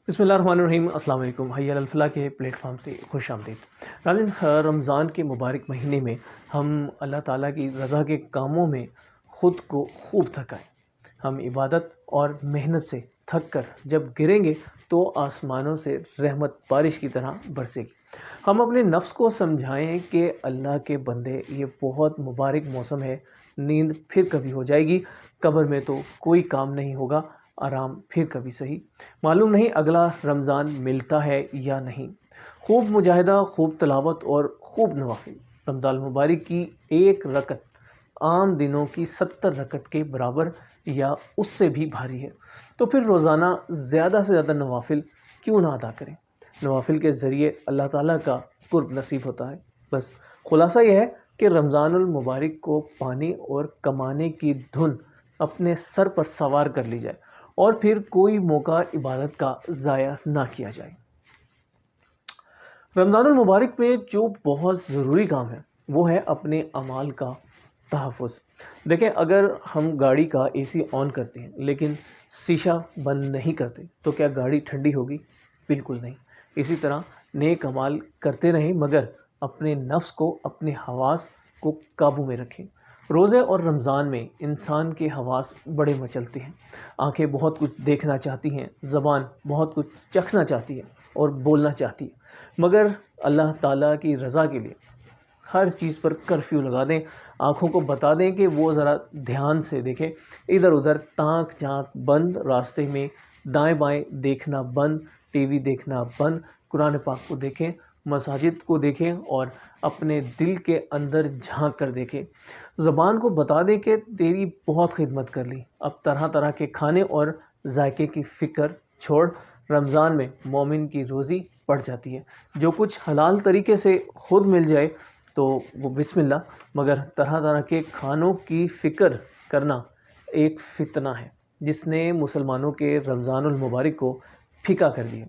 بسم اللہ الرحمن الرحیم۔ السلام علیکم۔ حی علی الفلاح کے پلیٹ فارم سے خوش آمدید۔ ناظرین، رمضان کے مبارک مہینے میں ہم اللہ تعالیٰ کی رضا کے کاموں میں خود کو خوب تھکائیں۔ ہم عبادت اور محنت سے تھک کر جب گریں گے تو آسمانوں سے رحمت بارش کی طرح برسے گی۔ ہم اپنے نفس کو سمجھائیں کہ اللہ کے بندے، یہ بہت مبارک موسم ہے، نیند پھر کبھی ہو جائے گی، قبر میں تو کوئی کام نہیں ہوگا، آرام پھر کبھی صحیح، معلوم نہیں اگلا رمضان ملتا ہے یا نہیں۔ خوب مجاہدہ، خوب تلاوت اور خوب نوافل۔ رمضان المبارک کی ایک رکعت عام دنوں کی 70 رکعت کے برابر یا اس سے بھی بھاری ہے، تو پھر روزانہ زیادہ سے زیادہ نوافل کیوں نہ ادا کریں۔ نوافل کے ذریعے اللہ تعالیٰ کا قرب نصیب ہوتا ہے۔ بس خلاصہ یہ ہے کہ رمضان المبارک کو پانے اور کمانے کی دھن اپنے سر پر سوار کر لی جائے اور پھر کوئی موقع عبادت کا ضائع نہ کیا جائے۔ رمضان المبارک میں جو بہت ضروری کام ہے وہ ہے اپنے اعمال کا تحفظ۔ دیکھیں، اگر ہم گاڑی کا اے سی آن کرتے ہیں لیکن شیشہ بند نہیں کرتے تو کیا گاڑی ٹھنڈی ہوگی؟ بالکل نہیں۔ اسی طرح نیک اعمال کرتے رہیں مگر اپنے نفس کو، اپنے حواس کو قابو میں رکھیں۔ روزے اور رمضان میں انسان کے حواس بڑے مچلتے ہیں۔ آنکھیں بہت کچھ دیکھنا چاہتی ہیں، زبان بہت کچھ چکھنا چاہتی ہے اور بولنا چاہتی ہے، مگر اللہ تعالیٰ کی رضا کے لیے ہر چیز پر کرفیو لگا دیں۔ آنکھوں کو بتا دیں کہ وہ ذرا دھیان سے دیکھیں، ادھر ادھر تانک جھانک بند، راستے میں دائیں بائیں دیکھنا بند، ٹی وی دیکھنا بند، قرآن پاک کو دیکھیں، مساجد کو دیکھیں اور اپنے دل کے اندر جھانک کر دیکھیں۔ زبان کو بتا دیں کہ تیری بہت خدمت کر لی، اب طرح طرح کے کھانے اور ذائقے کی فکر چھوڑ۔ رمضان میں مومن کی روزی بڑھ جاتی ہے۔ جو کچھ حلال طریقے سے خود مل جائے تو وہ بسم اللہ، مگر طرح طرح کے کھانوں کی فکر کرنا ایک فتنہ ہے جس نے مسلمانوں کے رمضان المبارک کو پھیکا کر دیا۔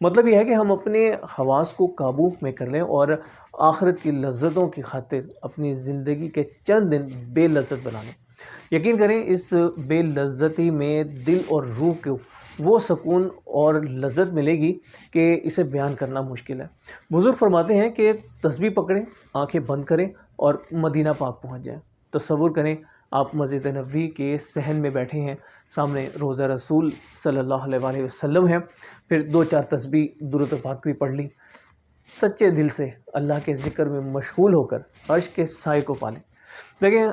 مطلب یہ ہے کہ ہم اپنے حواس کو قابو میں کر لیں اور آخرت کی لذتوں کی خاطر اپنی زندگی کے چند دن بے لذت بنا لیں۔ یقین کریں، اس بے لذتی میں دل اور روح کو وہ سکون اور لذت ملے گی کہ اسے بیان کرنا مشکل ہے۔ بزرگ فرماتے ہیں کہ تسبیح پکڑیں، آنکھیں بند کریں اور مدینہ پاک پہنچ جائیں۔ تصور کریں آپ مسجد نبوی کے صحن میں بیٹھے ہیں، سامنے روضہ رسول صلی اللہ علیہ وسلم ہے، پھر 2-4 تسبیح درود پاک بھی پڑھ لی، سچے دل سے اللہ کے ذکر میں مشغول ہو کر عرش کے سائے کو پالیں۔ دیکھیں،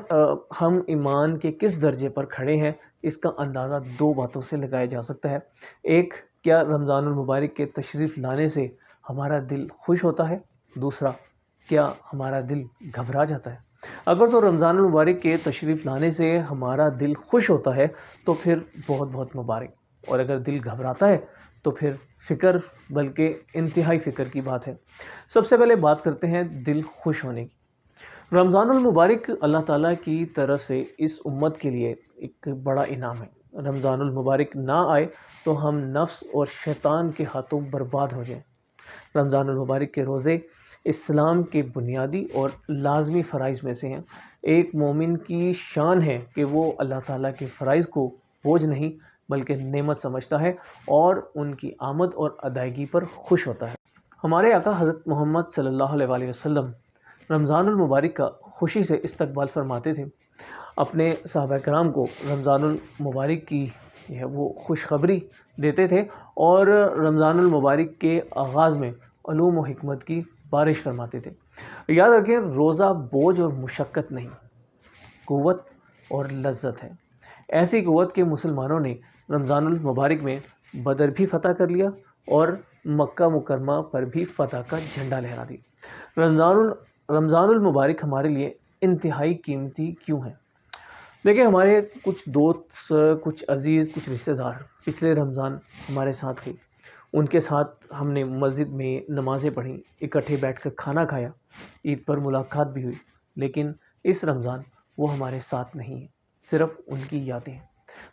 ہم ایمان کے کس درجے پر کھڑے ہیں اس کا اندازہ 2 باتوں سے لگایا جا سکتا ہے۔ ایک، کیا رمضان المبارک کے تشریف لانے سے ہمارا دل خوش ہوتا ہے؟ دوسرا، کیا ہمارا دل گھبرا جاتا ہے؟ اگر تو رمضان المبارک کے تشریف لانے سے ہمارا دل خوش ہوتا ہے تو پھر بہت بہت مبارک، اور اگر دل گھبراتا ہے تو پھر فکر، بلکہ انتہائی فکر کی بات ہے۔ سب سے پہلے بات کرتے ہیں دل خوش ہونے کی۔ رمضان المبارک اللہ تعالیٰ کی طرف سے اس امت کے لیے ایک بڑا انعام ہے۔ رمضان المبارک نہ آئے تو ہم نفس اور شیطان کے ہاتھوں برباد ہو جائیں۔ رمضان المبارک کے روزے اسلام کے بنیادی اور لازمی فرائض میں سے ہیں۔ ایک مومن کی شان ہے کہ وہ اللہ تعالیٰ کے فرائض کو بوجھ نہیں بلکہ نعمت سمجھتا ہے اور ان کی آمد اور ادائیگی پر خوش ہوتا ہے۔ ہمارے آقا حضرت محمد صلی اللہ علیہ وسلم رمضان المبارک کا خوشی سے استقبال فرماتے تھے، اپنے صحابہ کرام کو رمضان المبارک کی وہ خوشخبری دیتے تھے اور رمضان المبارک کے آغاز میں علوم و حکمت کی بارش فرماتے تھے۔ یاد رکھیں، روزہ بوجھ اور مشقت نہیں، قوت اور لذت ہے۔ ایسی قوت کہ مسلمانوں نے رمضان المبارک میں بدر بھی فتح کر لیا اور مکہ مکرمہ پر بھی فتح کا جھنڈا لہرا دیا۔ رمضان المبارک ہمارے لیے انتہائی قیمتی کیوں ہے؟ دیکھیں، ہمارے کچھ دوست، کچھ عزیز، کچھ رشتہ دار پچھلے رمضان ہمارے ساتھ تھے، ان کے ساتھ ہم نے مسجد میں نمازیں پڑھیں، اکٹھے بیٹھ کر کھانا کھایا، عید پر ملاقات بھی ہوئی، لیکن اس رمضان وہ ہمارے ساتھ نہیں ہیں، صرف ان کی یادیں ہیں۔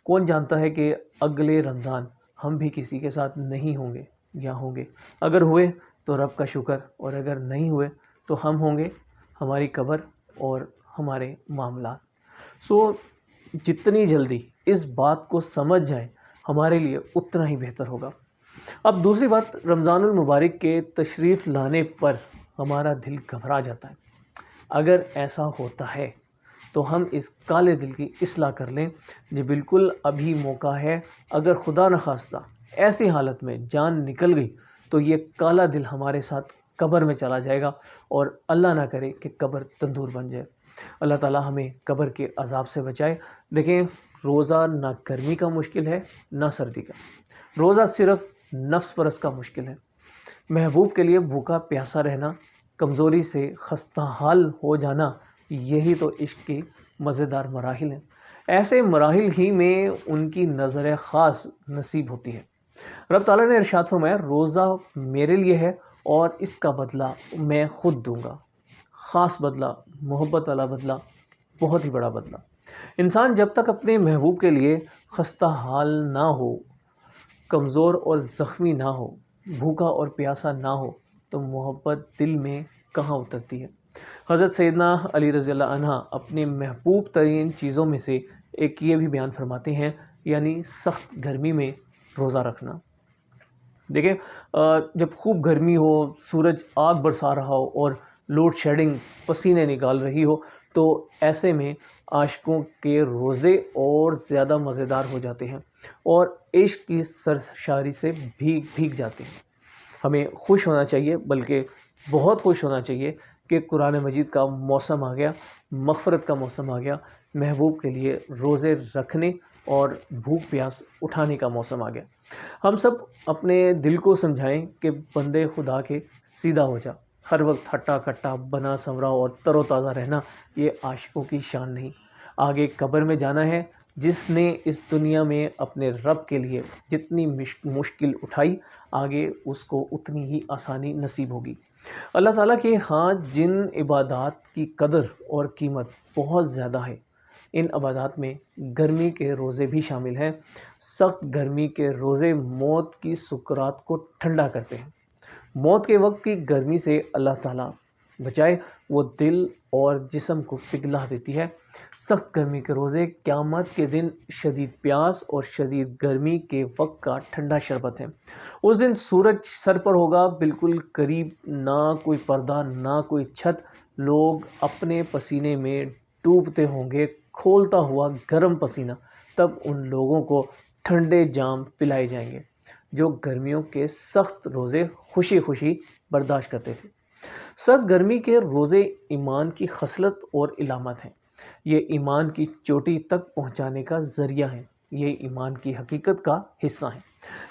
کون جانتا ہے کہ اگلے رمضان ہم بھی کسی کے ساتھ نہیں ہوں گے یا ہوں گے؟ اگر ہوئے تو رب کا شکر، اور اگر نہیں ہوئے تو ہم ہوں گے، ہماری قبر اور ہمارے معاملات۔ جتنی جلدی اس بات کو سمجھ جائیں ہمارے لیے اتنا ہی بہتر ہوگا۔ اب دوسری بات، رمضان المبارک کے تشریف لانے پر ہمارا دل گھبرا جاتا ہے۔ اگر ایسا ہوتا ہے تو ہم اس کالے دل کی اصلاح کر لیں۔ جی بالکل ابھی موقع ہے۔ اگر خدا نخواستہ ایسی حالت میں جان نکل گئی تو یہ کالا دل ہمارے ساتھ قبر میں چلا جائے گا، اور اللہ نہ کرے کہ قبر تندور بن جائے۔ اللہ تعالیٰ ہمیں قبر کے عذاب سے بچائے۔ دیکھیں، روزہ نہ گرمی کا مشکل ہے نہ سردی کا، روزہ صرف نفس پرست کا مشکل ہے۔ محبوب کے لیے بھوکا پیاسا رہنا، کمزوری سے خستہ حال ہو جانا، یہی تو عشق کی مزیدار مراحل ہیں۔ ایسے مراحل ہی میں ان کی نظر خاص نصیب ہوتی ہے۔ رب تعالیٰ نے ارشاد فرمایا، روزہ میرے لیے ہے اور اس کا بدلہ میں خود دوں گا۔ خاص بدلہ، محبت والا بدلہ، بہت ہی بڑا بدلہ۔ انسان جب تک اپنے محبوب کے لیے خستہ حال نہ ہو، کمزور اور زخمی نہ ہو، بھوکا اور پیاسا نہ ہو، تو محبت دل میں کہاں اترتی ہے۔ حضرت سیدنا علی رضی اللہ عنہ اپنی محبوب ترین چیزوں میں سے ایک یہ بھی بیان فرماتے ہیں، یعنی سخت گرمی میں روزہ رکھنا۔ دیکھیں، جب خوب گرمی ہو، سورج آگ برسا رہا ہو اور لوڈ شیڈنگ پسینے نکال رہی ہو، تو ایسے میں عاشقوں کے روزے اور زیادہ مزیدار ہو جاتے ہیں اور عشق کی سرشاری سے بھیگ جاتے ہیں۔ ہمیں خوش ہونا چاہیے، بلکہ بہت خوش ہونا چاہیے کہ قرآن مجید کا موسم آ گیا، مغفرت کا موسم آ گیا، محبوب کے لیے روزے رکھنے اور بھوک پیاس اٹھانے کا موسم آ گیا۔ ہم سب اپنے دل کو سمجھائیں کہ بندے خدا کے سیدھا ہو جا۔ ہر وقت ہٹا کٹا بنا سنورا اور تر و تازہ رہنا یہ عاشقوں کی شان نہیں۔ آگے قبر میں جانا ہے۔ جس نے اس دنیا میں اپنے رب کے لیے جتنی مشکل اٹھائی، آگے اس کو اتنی ہی آسانی نصیب ہوگی۔ اللہ تعالیٰ کے ہاں جن عبادات کی قدر اور قیمت بہت زیادہ ہے، ان عبادات میں گرمی کے روزے بھی شامل ہیں۔ سخت گرمی کے روزے موت کی سکرات کو ٹھنڈا کرتے ہیں۔ موت کے وقت کی گرمی سے اللہ تعالیٰ بچائے، وہ دل اور جسم کو پگھلا دیتی ہے۔ سخت گرمی کے روزے قیامت کے دن شدید پیاس اور شدید گرمی کے وقت کا ٹھنڈا شربت ہے۔ اس دن سورج سر پر ہوگا، بالکل قریب، نہ کوئی پردہ نہ کوئی چھت، لوگ اپنے پسینے میں ڈوبتے ہوں گے، کھولتا ہوا گرم پسینہ۔ تب ان لوگوں کو ٹھنڈے جام پلائے جائیں گے جو گرمیوں کے سخت روزے خوشی خوشی برداشت کرتے تھے۔ سخت گرمی کے روزے ایمان کی خصلت اور علامت ہیں۔ یہ ایمان کی چوٹی تک پہنچانے کا ذریعہ ہیں، یہ ایمان کی حقیقت کا حصہ ہیں۔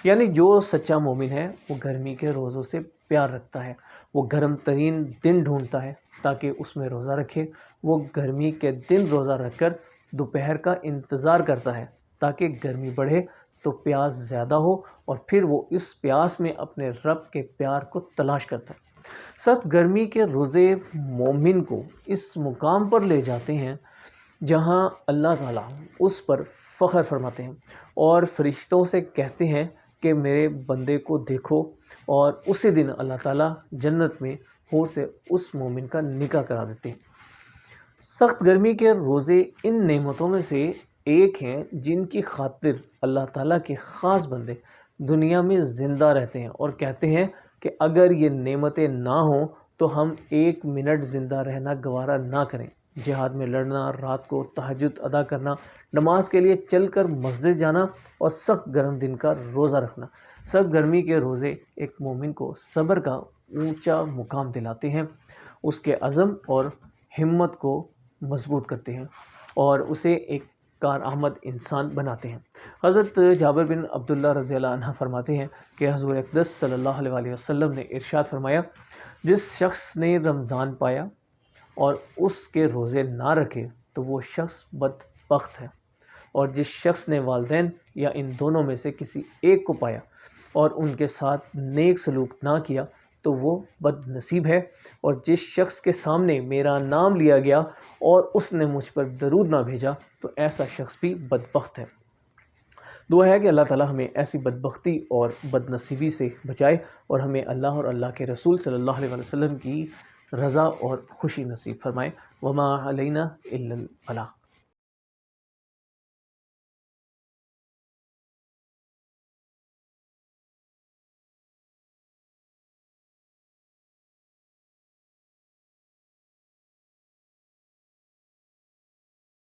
یعنی جو سچا مومن ہے وہ گرمی کے روزوں سے پیار رکھتا ہے، وہ گرم ترین دن ڈھونڈتا ہے تاکہ اس میں روزہ رکھے۔ وہ گرمی کے دن روزہ رکھ کر دوپہر کا انتظار کرتا ہے تاکہ گرمی بڑھے تو پیاس زیادہ ہو، اور پھر وہ اس پیاس میں اپنے رب کے پیار کو تلاش کرتا ہے۔ سخت گرمی کے روزے مومن کو اس مقام پر لے جاتے ہیں جہاں اللہ تعالیٰ اس پر فخر فرماتے ہیں اور فرشتوں سے کہتے ہیں کہ میرے بندے کو دیکھو، اور اسی دن اللہ تعالیٰ جنت میں حور سے اس مومن کا نکاح کرا دیتے ہیں۔ سخت گرمی کے روزے ان نعمتوں میں سے ایک ہیں جن کی خاطر اللہ تعالیٰ کے خاص بندے دنیا میں زندہ رہتے ہیں اور کہتے ہیں کہ اگر یہ نعمتیں نہ ہوں تو ہم ایک منٹ زندہ رہنا گوارا نہ کریں۔ جہاد میں لڑنا، رات کو تہجد ادا کرنا، نماز کے لیے چل کر مسجد جانا اور سخت گرم دن کا روزہ رکھنا۔ سخت گرمی کے روزے ایک مومن کو صبر کا اونچا مقام دلاتے ہیں، اس کے عزم اور ہمت کو مضبوط کرتے ہیں اور اسے ایک کارآمد انسان بناتے ہیں۔ حضرت جابر بن عبداللہ رضی اللہ عنہ فرماتے ہیں کہ حضور اقدس صلی اللہ علیہ وسلم نے ارشاد فرمایا، جس شخص نے رمضان پایا اور اس کے روزے نہ رکھے تو وہ شخص بدبخت ہے، اور جس شخص نے والدین یا ان دونوں میں سے کسی ایک کو پایا اور ان کے ساتھ نیک سلوک نہ کیا تو وہ بد نصیب ہے، اور جس شخص کے سامنے میرا نام لیا گیا اور اس نے مجھ پر درود نہ بھیجا تو ایسا شخص بھی بدبخت ہے۔ دعا ہے کہ اللہ تعالیٰ ہمیں ایسی بدبختی اور بد نصیبی سے بچائے اور ہمیں اللہ اور اللہ کے رسول صلی اللہ علیہ وسلم کی رضا اور خوشی نصیب فرمائے۔ وما علینا الا البلاغ۔